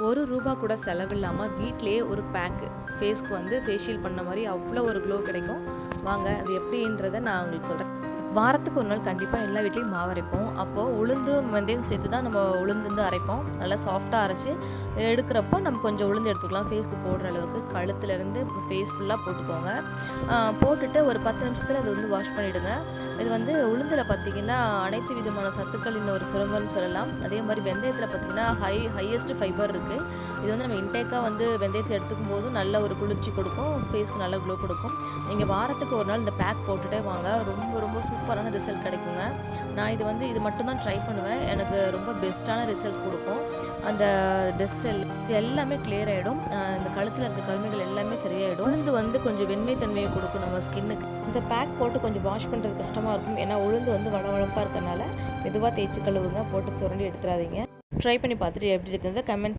ரூ. 1 கூட செலவில்லாமல் வீட்டிலேயே ஒரு பேக்கு ஃபேஸ்க்கு வந்து ஃபேஷியல் பண்ண மாதிரி அவ்வளோ ஒரு க்ளோ கிடைக்கும். வாங்க அது எப்படின்றத நான் உங்களுக்கு சொல்கிறேன். வாரத்துக்கு ஒரு நாள் கண்டிப்பாக எல்லா வீட்லேயும் மாவு அரைப்போம். அப்போது உளுந்து வெந்தயம் சேர்த்து தான் நம்ம உளுந்து அரைப்போம். நல்லா சாஃப்டாக அரைச்சி எடுக்கிறப்போ நம்ம கொஞ்சம் உளுந்து எடுத்துக்கலாம். ஃபேஸ்க்கு போடுற அளவுக்கு கழுத்துலேருந்து ஃபேஸ் ஃபுல்லாக போட்டுக்கோங்க. போட்டுட்டு ஒரு 10 நிமிஷத்தில் அது வந்து வாஷ் பண்ணிவிடுங்க. இது வந்து உளுந்தில் பார்த்திங்கன்னா அனைத்து விதமான சத்துக்களின் ஒரு சுரங்கம்னு சொல்லலாம். அதே மாதிரி வெந்தயத்தில் பார்த்திங்கன்னா ஹையஸ்ட் ஃபைபர் இருக்குது. இது வந்து நம்ம இன்டேக்காக வந்து வெந்தயத்தை எடுத்துக்கும் போதும் நல்ல ஒரு குளிர்ச்சி கொடுக்கும், ஃபேஸ்க்கு நல்ல க்ளோ கொடுக்கும். நீங்கள் வாரத்துக்கு ஒரு நாள் இந்த பேக் போட்டுகிட்டே வாங்க, ரொம்ப ரொம்ப சூப்பரான ரிசல்ட் கிடைக்குங்க. நான் இது மட்டும்தான் ட்ரை பண்ணுவேன். எனக்கு ரொம்ப பெஸ்ட்டான ரிசல்ட் கொடுக்கும். அந்த டெட் செல் எல்லாமே கிளியர் ஆகிடும். இந்த கழுத்தில் இருக்க கருமைகள் எல்லாமே சரியாயிடும். உளுந்து வந்து கொஞ்சம் வெண்மை தன்மையை கொடுக்கும் நம்ம ஸ்கின்னுக்கு. இந்த பேக் போட்டு கொஞ்சம் வாஷ் பண்ணுறது கஷ்டமாக இருக்கும். ஏன்னா உளுந்து வந்து வளவளப்பாக இருக்கறனால மெதுவாக தேய்ச்சி கழுவுங்க, போட்டு சுரண்டி எடுத்துடாதீங்க. ட்ரை பண்ணி பார்த்துட்டு எப்படி இருக்குன்றத கமெண்ட்